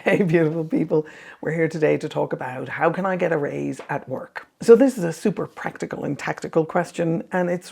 Hey beautiful people, we're here today to talk about how can I get a raise at work. So this is a super practical and tactical question, and it's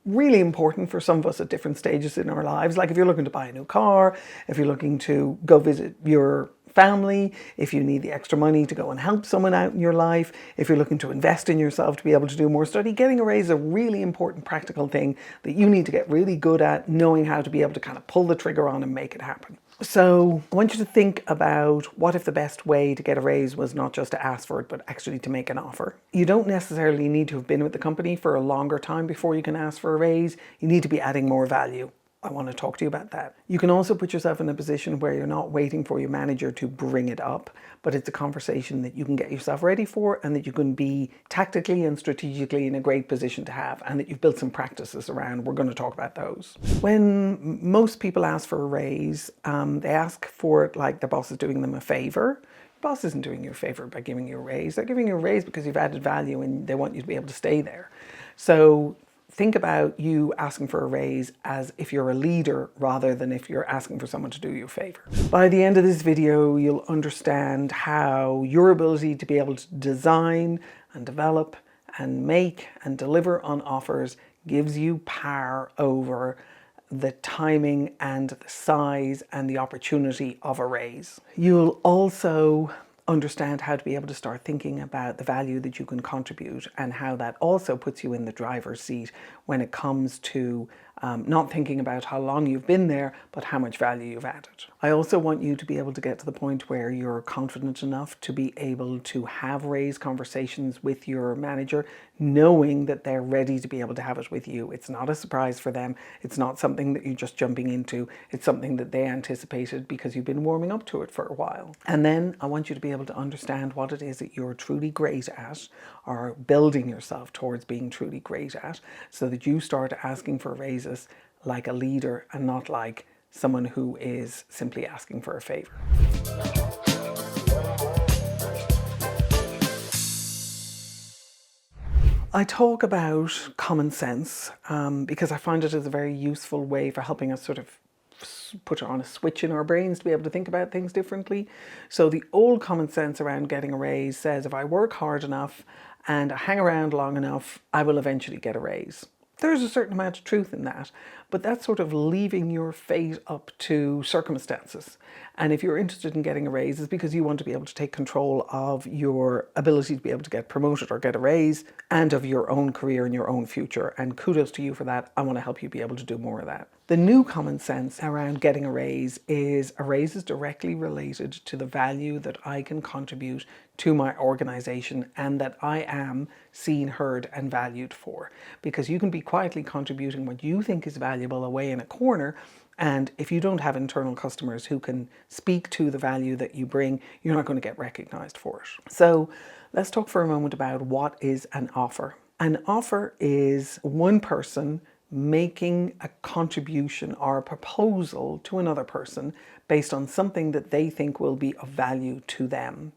really important for some of us at different stages in our lives. Like if you're looking to buy a new car, if you're looking to go visit your family, if you need the extra money to go and help someone out in your life, if you're looking to invest in yourself to be able to do more study, getting a raise is a really important practical thing that you need to get really good at, knowing how to be able to kind of pull the trigger on and make it happen. So I want you to think about what if the best way to get a raise was not just to ask for it, but actually to make an offer. You don't necessarily need to have been with the company for a longer time before you can ask for a raise. You need to be adding more value. I want to talk to you about that. You can also put yourself in a position where you're not waiting for your manager to bring it up, but it's a conversation that you can get yourself ready for and that you can be tactically and strategically in a great position to have, and that you've built some practices around. We're going to talk about those. When most people ask for a raise, they ask for it like their boss is doing them a favor. Your boss isn't doing you a favor by giving you a raise. They're giving you a raise because you've added value and they want you to be able to stay there. So think about you asking for a raise as if you're a leader rather than if you're asking for someone to do you a favor. By the end of this video, you'll understand how your ability to be able to design and develop and make and deliver on offers gives you power over the timing and the size and the opportunity of a raise. You'll also understand how to be able to start thinking about the value that you can contribute and how that also puts you in the driver's seat when it comes to not thinking about how long you've been there, but how much value you've added. I also want you to be able to get to the point where you're confident enough to be able to have raise conversations with your manager, knowing that they're ready to be able to have it with you. It's not a surprise for them. It's not something that you're just jumping into. It's something that they anticipated because you've been warming up to it for a while. And then I want you to be able to understand what it is that you're truly great at, or building yourself towards being truly great at, so that you start asking for raises like a leader and not like someone who is simply asking for a favor. I talk about common sense because I find it is a very useful way for helping us sort of put on a switch in our brains to be able to think about things differently. So the old common sense around getting a raise says if I work hard enough and I hang around long enough, I will eventually get a raise. There's a certain amount of truth in that, but that's sort of leaving your fate up to circumstances. And if you're interested in getting a raise, it's because you want to be able to take control of your ability to be able to get promoted or get a raise, and of your own career and your own future. And kudos to you for that. I want to help you be able to do more of that. The new common sense around getting a raise is directly related to the value that I can contribute to my organization and that I am seen, heard, and valued for. Because you can be quietly contributing what you think is valuable away in a corner, and if you don't have internal customers who can speak to the value that you bring, you're not going to get recognized for it. So let's talk for a moment about what is an offer. An offer is one person making a contribution or a proposal to another person based on something that they think will be of value to them.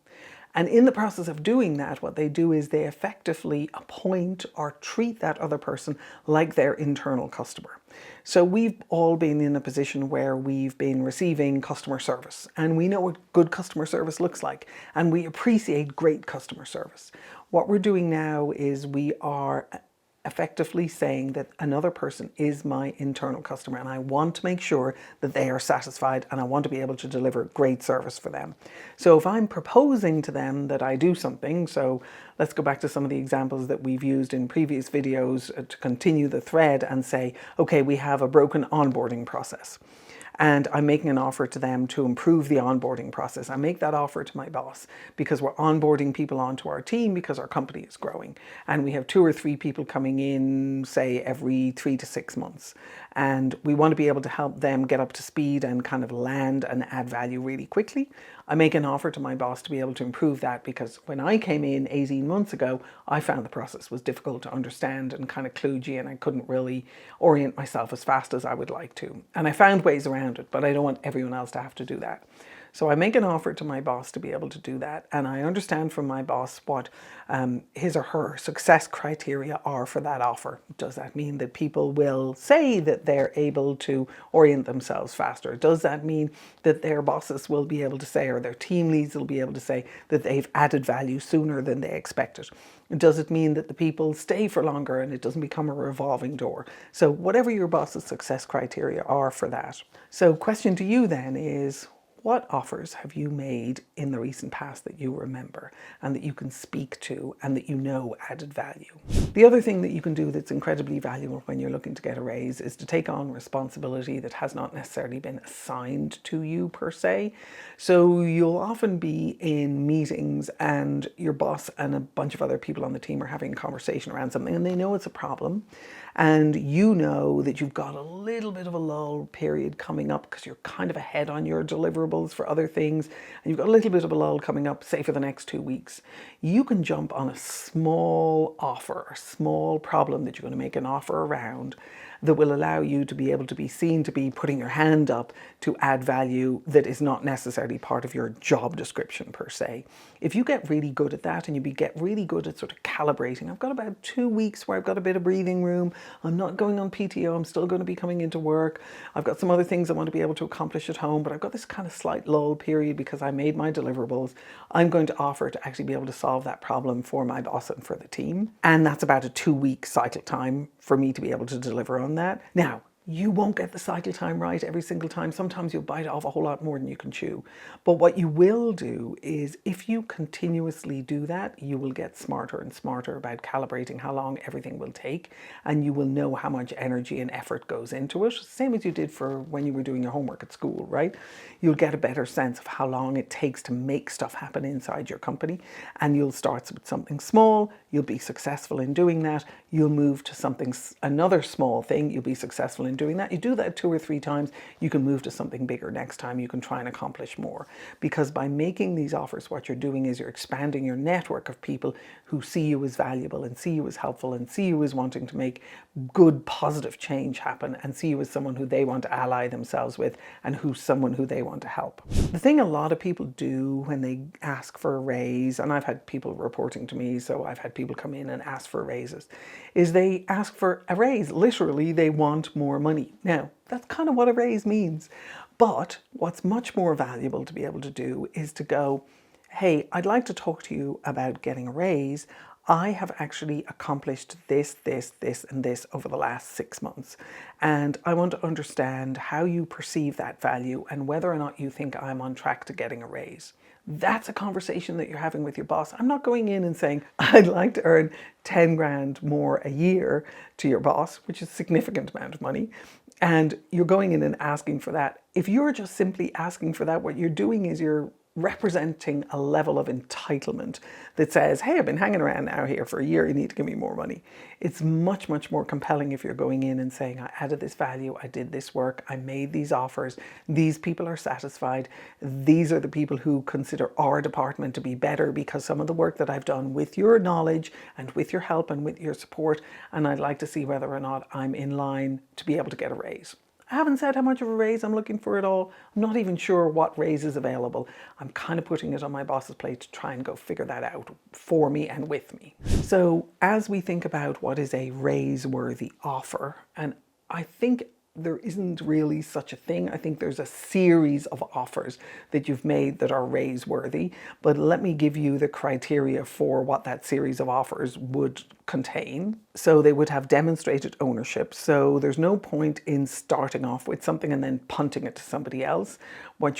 And in the process of doing that, what they do is they effectively appoint or treat that other person like their internal customer. So we've all been in a position where we've been receiving customer service, and we know what good customer service looks like, and we appreciate great customer service. What we're doing now is we are effectively saying that another person is my internal customer and I want to make sure that they are satisfied and I want to be able to deliver great service for them. So if I'm proposing to them that I do something, so let's go back to some of the examples that we've used in previous videos to continue the thread and say, okay, we have a broken onboarding process. And I'm making an offer to them to improve the onboarding process. I make that offer to my boss because we're onboarding people onto our team because our company is growing. And we have 2 or 3 people coming in, say, every 3 to 6 months. And we want to be able to help them get up to speed and kind of land and add value really quickly. I make an offer to my boss to be able to improve that because when I came in 18 months ago, I found the process was difficult to understand and kind of kludgy, and I couldn't really orient myself as fast as I would like to. And I found ways around it, but I don't want everyone else to have to do that. So I make an offer to my boss to be able to do that, and I understand from my boss what his or her success criteria are for that offer. Does that mean that people will say that they're able to orient themselves faster? Does that mean that their bosses will be able to say, or their team leads will be able to say, that they've added value sooner than they expected? Does it mean that the people stay for longer and it doesn't become a revolving door? So whatever your boss's success criteria are for that. So question to you then is, what offers have you made in the recent past that you remember and that you can speak to and that you know added value? The other thing that you can do that's incredibly valuable when you're looking to get a raise is to take on responsibility that has not necessarily been assigned to you per se. So you'll often be in meetings and your boss and a bunch of other people on the team are having a conversation around something and they know it's a problem. And you know that you've got a little bit of a lull period coming up because you're kind of ahead on your deliverables for other things. And you've got a little bit of a lull coming up, say for the next 2 weeks. You can jump on a small offer, a small problem that you're going to make an offer around that will allow you to be able to be seen to be putting your hand up to add value that is not necessarily part of your job description per se. If you get really good at that and you get really good at sort of calibrating, I've got about 2 weeks where I've got a bit of breathing room, I'm not going on PTO, I'm still going to be coming into work, I've got some other things I want to be able to accomplish at home, but I've got this kind of slight lull period because I made my deliverables. I'm going to offer to actually be able to solve that problem for my boss and for the team. And that's about a 2-week cycle time for me to be able to deliver on that. Now, you won't get the cycle time right every single time. Sometimes you'll bite off a whole lot more than you can chew. But what you will do is, if you continuously do that, you will get smarter and smarter about calibrating how long everything will take, and you will know how much energy and effort goes into it. Same as you did for when you were doing your homework at school, right? You'll get a better sense of how long it takes to make stuff happen inside your company, and you'll start with something small, you'll be successful in doing that, you'll move to something, another small thing, you'll be successful in doing that. You do that 2 or 3 times, you can move to something bigger next time, you can try and accomplish more. Because by making these offers, what you're doing is you're expanding your network of people who see you as valuable and see you as helpful and see you as wanting to make good, positive change happen and see you as someone who they want to ally themselves with and who's someone who they want to help. The thing a lot of people do when they ask for a raise, and I've had people reporting to me, so I've had people come in and ask for raises, is they ask for a raise. Literally, they want more money. Now, that's kind of what a raise means. But what's much more valuable to be able to do is to go, hey, I'd like to talk to you about getting a raise. I have actually accomplished this, and this over the last 6 months. And I want to understand how you perceive that value and whether or not you think I'm on track to getting a raise. That's a conversation that you're having with your boss. I'm not going in and saying, I'd like to earn 10 grand more a year to your boss, which is a significant amount of money. And you're going in and asking for that. If you're just simply asking for that, what you're doing is you're representing a level of entitlement that says, hey, I've been hanging around now here for a year, you need to give me more money. It's much, much more compelling if you're going in and saying, I added this value, I did this work, I made these offers, these people are satisfied, these are the people who consider our department to be better because some of the work that I've done with your knowledge and with your help and with your support, and I'd like to see whether or not I'm in line to be able to get a raise. I haven't said how much of a raise I'm looking for at all. I'm not even sure what raise is available. I'm kind of putting it on my boss's plate to try and go figure that out for me and with me. So as we think about what is a raise-worthy offer, and I think there isn't really such a thing. I think there's a series of offers that you've made that are raise-worthy, but let me give you the criteria for what that series of offers would contain. So they would have demonstrated ownership. So there's no point in starting off with something and then punting it to somebody else. What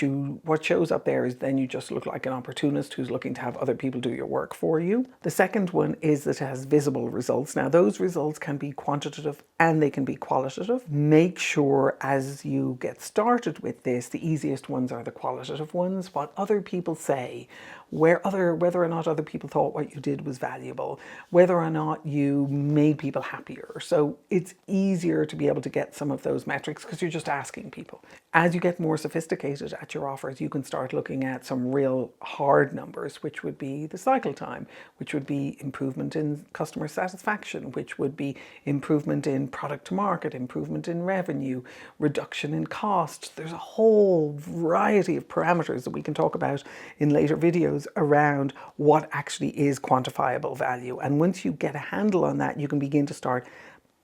shows up there is then you just look like an opportunist who's looking to have other people do your work for you. The second one is that it has visible results. Now those results can be quantitative and they can be qualitative. Make sure as you get started with this, the easiest ones are the qualitative ones. What other people say, whether or not other people thought what you did was valuable, whether or not you made people happier. So it's easier to be able to get some of those metrics because you're just asking people. As you get more sophisticated at your offers, you can start looking at some real hard numbers, which would be the cycle time, which would be improvement in customer satisfaction, which would be improvement in product to market, improvement in revenue, reduction in cost. There's a whole variety of parameters that we can talk about in later videos around what actually is quantifiable value. And once you get a handle on that, you can begin to start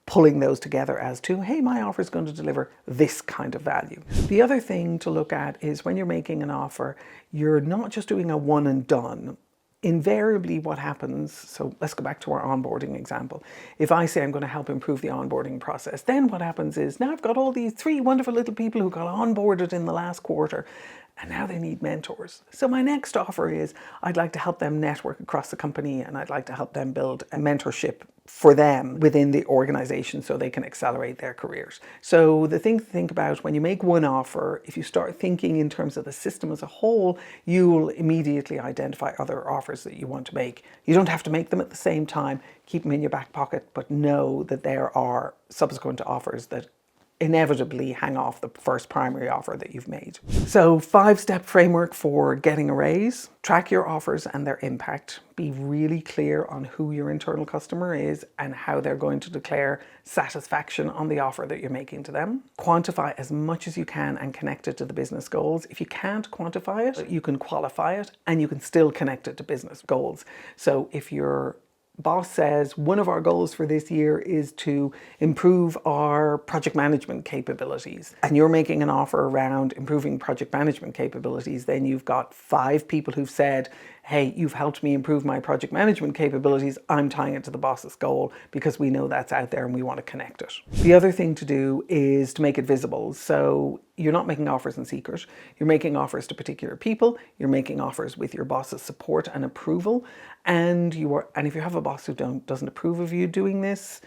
pulling those together as to, hey, my offer is going to deliver this kind of value. The other thing to look at is when you're making an offer, you're not just doing a one and done. Invariably what happens, so let's go back to our onboarding example. If I say I'm going to help improve the onboarding process, then what happens is now I've got all these 3 wonderful little people who got onboarded in the last quarter, and now they need mentors. So my next offer is I'd like to help them network across the company, and I'd like to help them build a mentorship for them within the organization so they can accelerate their careers. So the thing to think about when you make one offer, if you start thinking in terms of the system as a whole, you will immediately identify other offers that you want to make. You don't have to make them at the same time. Keep them in your back pocket, but know that there are subsequent offers that inevitably hang off the first primary offer that you've made. So 5-step framework for getting a raise. Track your offers and their impact. Be really clear on who your internal customer is and how they're going to declare satisfaction on the offer that you're making to them. Quantify as much as you can and connect it to the business goals. If you can't quantify it, you can qualify it and you can still connect it to business goals. So if your boss says one of our goals for this year is to improve our project management capabilities, and you're making an offer around improving project management capabilities, then you've got 5 people who've said, hey, you've helped me improve my project management capabilities. I'm tying it to the boss's goal because we know that's out there and we want to connect it. The other thing to do is to make it visible. So you're not making offers in secret. You're making offers to particular people. You're making offers with your boss's support and approval. And if you have a boss who doesn't approve of you doing this,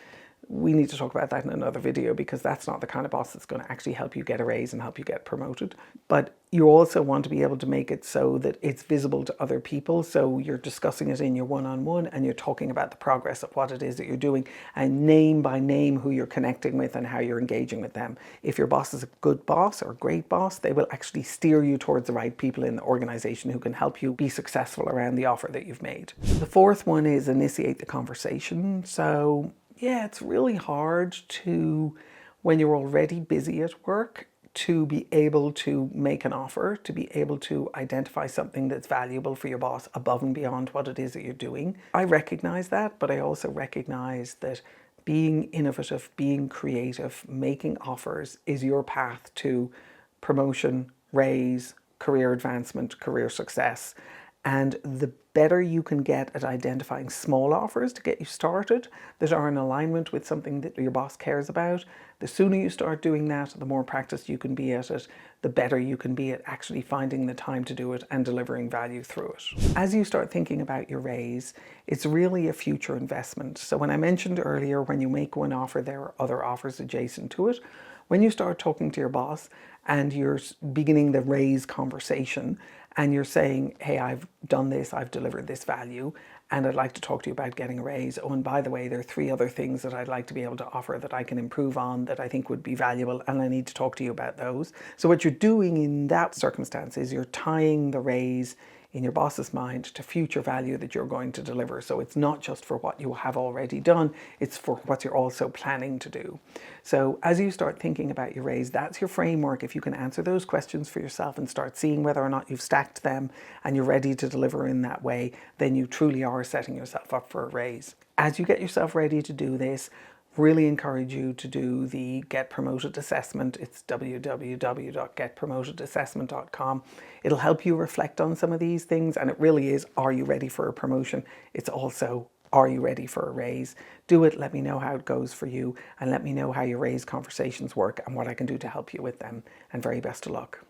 we need to talk about that in another video because that's not the kind of boss that's going to actually help you get a raise and help you get promoted. But you also want to be able to make it so that it's visible to other people. So you're discussing it in your one-on-one and you're talking about the progress of what it is that you're doing and name by name who you're connecting with and how you're engaging with them. If your boss is a good boss or a great boss, they will actually steer you towards the right people in the organization who can help you be successful around the offer that you've made. The fourth one is initiate the conversation. So yeah, it's really hard to, when you're already busy at work, to be able to make an offer, to be able to identify something that's valuable for your boss above and beyond what it is that you're doing. I recognize that, but I also recognize that being innovative, being creative, making offers is your path to promotion, raise, career advancement, career success. And the better you can get at identifying small offers to get you started that are in alignment with something that your boss cares about, the sooner you start doing that, the more practiced you can be at it, the better you can be at actually finding the time to do it and delivering value through it. As you start thinking about your raise, it's really a future investment. So when I mentioned earlier, when you make one offer, there are other offers adjacent to it. When you start talking to your boss and you're beginning the raise conversation and you're saying, hey, I've done this, I've delivered this value, and I'd like to talk to you about getting a raise. Oh, and by the way, there are 3 other things that I'd like to be able to offer that I can improve on that I think would be valuable, and I need to talk to you about those. So what you're doing in that circumstance is you're tying the raise in your boss's mind to future value that you're going to deliver. So it's not just for what you have already done, it's for what you're also planning to do. So as you start thinking about your raise, that's your framework. If you can answer those questions for yourself and start seeing whether or not you've stacked them and you're ready to deliver in that way, then you truly are setting yourself up for a raise. As you get yourself ready to do this, really encourage you to do the Get Promoted assessment. It's www.getpromotedassessment.com. It'll help you reflect on some of these things, and it really is, are you ready for a promotion? It's also, are you ready for a raise? Do it, let me know how it goes for you, and let me know how your raise conversations work and what I can do to help you with them, and very best of luck.